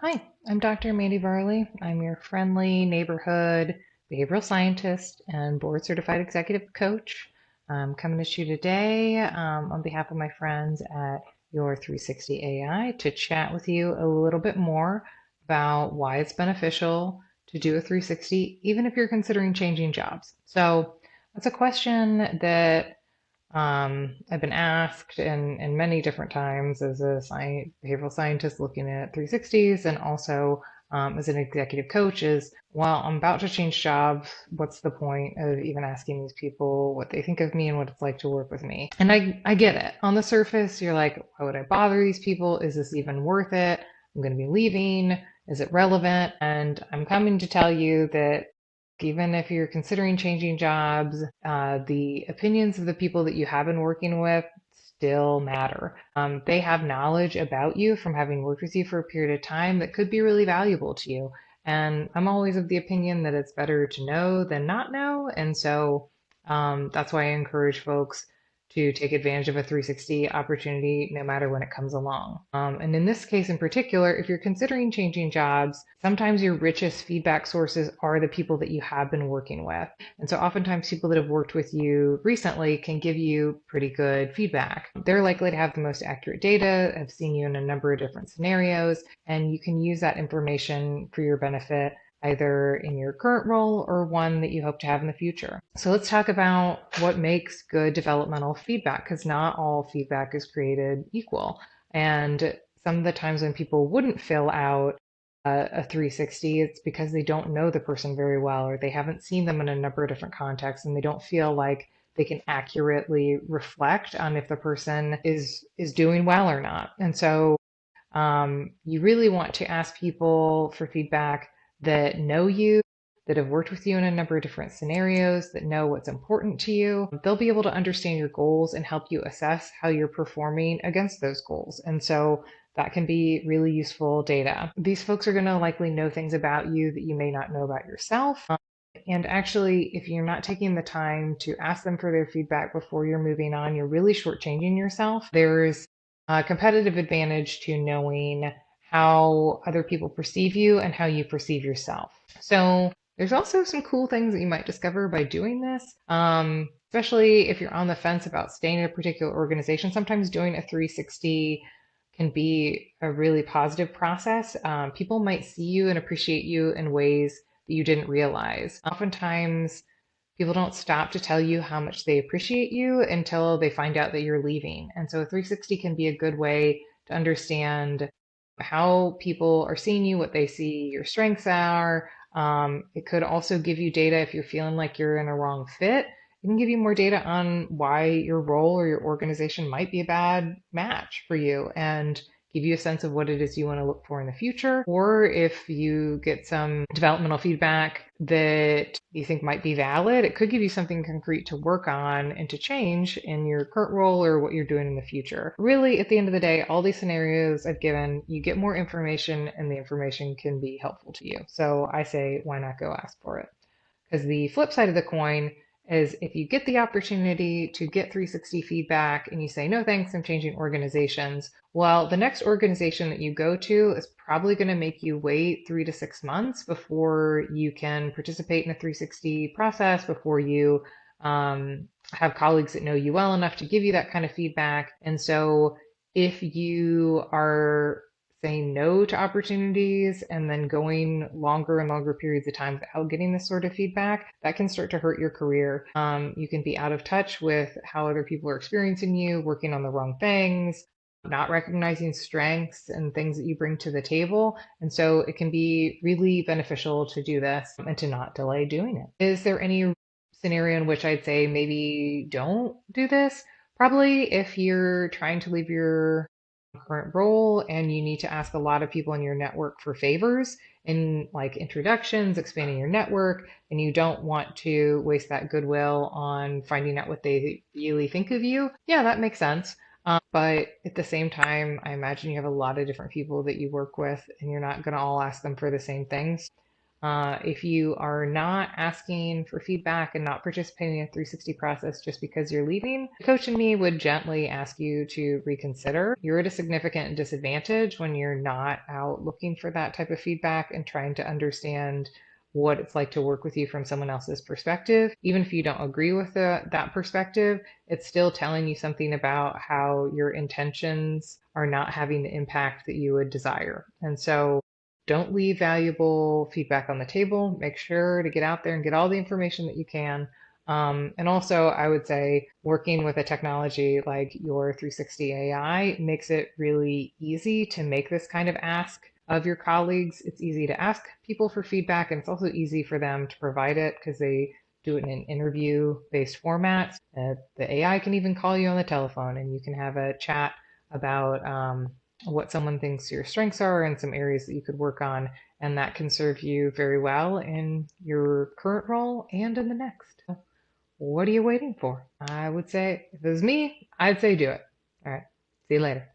Hi, I'm Dr. Mandy Varley. I'm your friendly neighborhood behavioral scientist and board certified executive coach. I'm coming to you today on behalf of my friends at Your 360 AI to chat with you a little bit more about why it's beneficial to do a 360, even if you're considering changing jobs. So, that's a question that I've been asked in many different times as a behavioral scientist looking at 360s and also as an executive coach is, well, I'm about to change jobs. What's the point of even asking these people what they think of me and what it's like to work with me? And I get it. On the surface, you're like, why would I bother these people? Is this even worth it? I'm going to be leaving. Is it relevant? And I'm coming to tell you that even if you're considering changing jobs, the opinions of the people that you have been working with still matter. They have knowledge about you from having worked with you for a period of time that could be really valuable to you. And I'm always of the opinion that it's better to know than not know. And so that's why I encourage folks to take advantage of a 360 opportunity no matter when it comes along. And in this case in particular, if you're considering changing jobs, sometimes your richest feedback sources are the people that you have been working with. And so oftentimes people that have worked with you recently can give you pretty good feedback. They're likely to have the most accurate data, have seen you in a number of different scenarios, and you can use that information for your benefit either in your current role or one that you hope to have in the future. So let's talk about what makes good developmental feedback, because not all feedback is created equal. And some of the times when people wouldn't fill out a 360, it's because they don't know the person very well, or they haven't seen them in a number of different contexts, and they don't feel like they can accurately reflect on if the person is doing well or not. And so you really want to ask people for feedback that know you, that have worked with you in a number of different scenarios, that know what's important to you. They'll be able to understand your goals and help you assess how you're performing against those goals. And so that can be really useful data. These folks are going to likely know things about you that you may not know about yourself. And actually, if you're not taking the time to ask them for their feedback before you're moving on, you're really shortchanging yourself. There's a competitive advantage to knowing how other people perceive you and how you perceive yourself. So there's also some cool things that you might discover by doing this, especially if you're on the fence about staying in a particular organization. Sometimes doing a 360 can be a really positive process. People might see you and appreciate you in ways that you didn't realize. Oftentimes, people don't stop to tell you how much they appreciate you until they find out that you're leaving. And so a 360 can be a good way to understand how people are seeing you, what they see your strengths are. It could also give you data if you're feeling like you're in a wrong fit. It can give you more data on why your role or your organization might be a bad match for you and give you a sense of what it is you want to look for in the future. Or if you get some developmental feedback that you think might be valid, it could give you something concrete to work on and to change in your current role or what you're doing in the future. Really, at the end of the day, all these scenarios I've given, you get more information and the information can be helpful to you. So I say, why not go ask for it? Because the flip side of the coin is if you get the opportunity to get 360 feedback and you say, no thanks, I'm changing organizations, well, the next organization that you go to is probably going to make you wait 3 to 6 months before you can participate in a 360 process, before you have colleagues that know you well enough to give you that kind of feedback. And so if you are saying no to opportunities and then going longer and longer periods of time without getting this sort of feedback, that can start to hurt your career. You can be out of touch with how other people are experiencing you, working on the wrong things, not recognizing strengths and things that you bring to the table. And so it can be really beneficial to do this and to not delay doing it. Is there any scenario in which I'd say maybe don't do this? Probably if you're trying to leave your current role and you need to ask a lot of people in your network for favors in like introductions, expanding your network, and you don't want to waste that goodwill on finding out what they really think of you. Yeah, that makes sense. But at the same time, I imagine you have a lot of different people that you work with and you're not going to all ask them for the same things. If you are not asking for feedback and not participating in a 360 process just because you're leaving, the coach and me would gently ask you to reconsider. You're at a significant disadvantage when you're not out looking for that type of feedback and trying to understand what it's like to work with you from someone else's perspective. Even if you don't agree with that perspective, it's still telling you something about how your intentions are not having the impact that you would desire. And so don't leave valuable feedback on the table. Make sure to get out there and get all the information that you can. And also, I would say working with a technology like your 360 AI makes it really easy to make this kind of ask of your colleagues. It's easy to ask people for feedback, and it's also easy for them to provide it because they do it in an interview-based format. The AI can even call you on the telephone, and you can have a chat about what someone thinks your strengths are and some areas that you could work on. And that can serve you very well in your current role and in the next. What are you waiting for? I would say, if it was me, I'd say do it. All right. See you later.